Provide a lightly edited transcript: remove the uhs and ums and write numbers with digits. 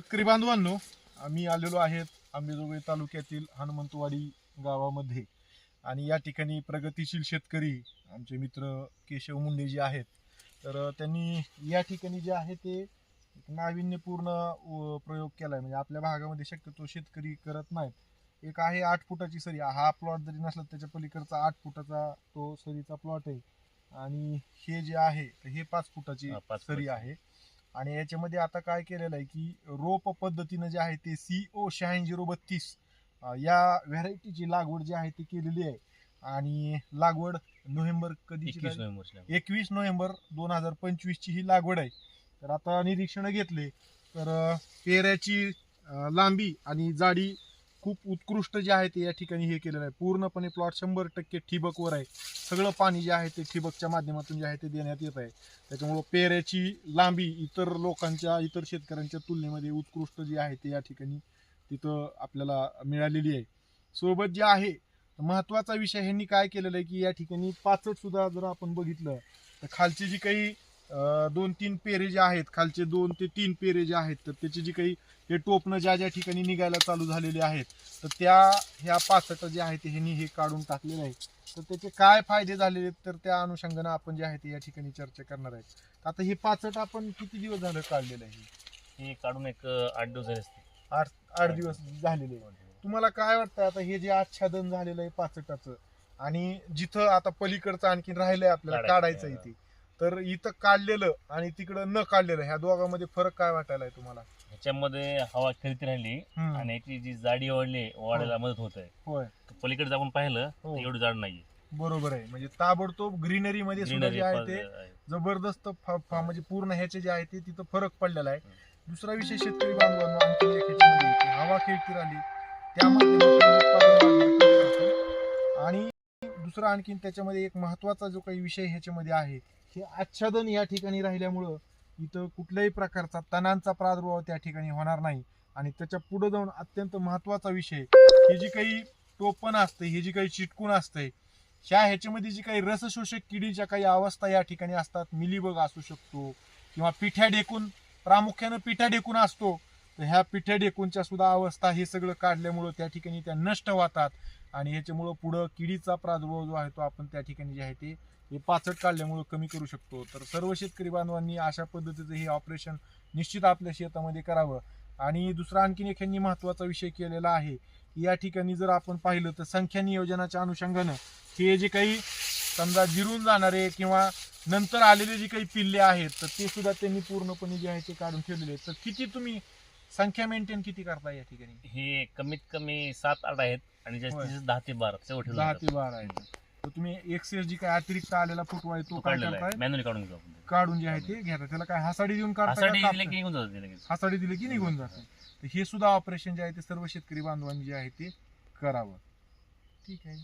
शेतकरी बांधवांनो, आम्ही आलेलो आहेत अंबेजोगाई तालुक्यातील हनुमंतवाडी गावामध्ये आणि या ठिकाणी प्रगतिशील शेतकरी आमचे मित्र केशव मुंडे जे आहेत, तर त्यांनी या ठिकाणी जे आहे ते एक नाविन्यपूर्ण प्रयोग केलाय. म्हणजे आपल्या भागामध्ये शक्यतो शेतकरी करत नाहीत. एक आहे 8 फुटाची सरी. हा प्लॉट जरी नसला त्याच्या पलीकडचा 8 फुटाचा तो सरीचा प्लॉट आहे आणि हे जे आहे हे 5 फुटाची सरी आहे. आणि याच्यामध्ये आता काय केलेलं आहे की रोप पद्धतीनं जे आहे ते CO 8632 या व्हरायटीची लागवड जी आहे ती केलेली आहे. आणि लागवड नोव्हेंबर कधीची 21 नोव्हेंबर 2025 ची ही लागवड आहे. तर आता निरीक्षण घेतले तर पेऱ्याची लांबी आणि जाडी खूप उत्कृष्ट जे आहे ते या ठिकाणी हे केलेलं आहे. पूर्णपणे प्लॉट 100% ठिबकवर आहे. सगळं पाणी जे आहे ते ठिबकच्या माध्यमातून जे आहे ते देण्यात येत आहे. त्याच्यामुळं पेऱ्याची लांबी इतर शेतकऱ्यांच्या तुलनेमध्ये उत्कृष्ट जी आहे ते या ठिकाणी तिथं आपल्याला मिळालेली आहे. सोबत जे आहे महत्वाचा विषय ह्यांनी काय केलेलं आहे की या ठिकाणी पाचट सुद्धा जर आपण बघितलं तर खालची जी काही 2-3 पेरे जे आहेत, खालचे 2 ते 3 पेरे जे आहेत, तर त्याची जी काही हे टोपणं ज्या ज्या ठिकाणी निघायला चालू झालेले आहेत, तर ह्या पाचट जे आहेत ह्यांनी हे काढून टाकलेलं आहे. तर त्याचे काय फायदे झालेले तर त्या अनुषंगाने आपण जे आहे ते या ठिकाणी चर्चा करणार आहे. आता हे पाचट आपण किती दिवस झालं काढलेलं आहे? हे काढून एक 8 दिवस झाले असते. 8 दिवस झालेले. तुम्हाला काय वाटतं आता हे जे आच्छादन झालेलं आहे पाचटाचं आणि जिथं आता पलीकडचं आणखीन राहिलंय आपल्याला काढायचं इथे, तर इथं काढलेलं आणि तिकडं न काढलेलं ह्या दोघांमध्ये फरक काय वाटायलाय तुम्हाला? ह्याच्यामध्ये हवा खेळती राहिली आणि याची जी जाडी वाढायला मदत होत आहे. होय, पलीकडे आपण पाहिलं तर एवढी जाड नाहीये. बरोबर आहे. म्हणजे ताबडतोब ग्रीनरी मध्ये सुद्धा जे आहे ते जबरदस्त म्हणजे पूर्ण ह्याचे जे आहे ते तिथं फरक पडलेला आहे. दुसरा विषय शेतकरी बांधवांनो आणखी एक ह्याच्यामध्ये की हवा खेळती राहिली त्यामध्ये आणि दुसरा आणखीन त्याच्यामध्ये एक महत्वाचा जो काही विषय ह्याच्यामध्ये आहे हे आच्छादन या ठिकाणी राहिल्यामुळं इथं कुठल्याही प्रकारचा तणांचा प्रादुर्भाव त्या ठिकाणी होणार नाही. आणि त्याच्या पुढे जाऊन अत्यंत महत्वाचा विषय ही जी काही टोपण असते, ही जी काही चिटकून असते, ह्याच्यामध्ये जी काही रसशोषक किडीच्या काही अवस्था या ठिकाणी असतात, मिलीबग असू शकतो किंवा पिठ्या ढेकून, प्रामुख्यानं पिठ्या ढेकून असतो, तर ह्या पिठ्या ढेकूनच्या सुद्धा अवस्था हे सगळं काढल्यामुळं त्या ठिकाणी त्या नष्ट होतात. आणि ह्याच्यामुळं पुढं किडीचा प्रादुर्भाव जो आहे तो आपण त्या ठिकाणी जे आहे ते हे पाचट काढल्यामुळं कमी करू शकतो. तर सर्व शेतकरी बांधवांनी अशा पद्धतीचं हे ऑपरेशन निश्चित आपल्या शेतामध्ये करावं. आणि दुसरा आणखीन एक ह्यांनी महत्वाचा विषय केलेला आहे की या ठिकाणी जर आपण पाहिलं तर संख्या नियोजनाच्या अनुषंगानं हे जे काही समजा जिरून जाणारे किंवा नंतर आलेले जे काही पिल्ले आहेत तर ते सुद्धा त्यांनी पूर्णपणे जे आहे ते काढून ठेवलेले आहेत. तर किती तुम्ही संख्या मेंटेन किती करता या ठिकाणी? हे कमीत कमी 7-8 आहेत आणि जास्तीत 10 ते 12 10 ते 12 आहेत. तर तुम्ही एक्सेस जी काय अतिरिक्त आलेला फुटवा आहे तो काय करताय? मॅन्युअली काढून घेऊ आपण. काढून जे आहे ते घेता. त्याला काय हासाडी देऊन काढता? दिले की निघून जाते लगेच. हासाडी दिले की निघून जाते. तर हे सुद्धा ऑपरेशन जे आहे ते सर्व शेतकरी बांधवांनी जे आहे ते करावं. ठीक आहे.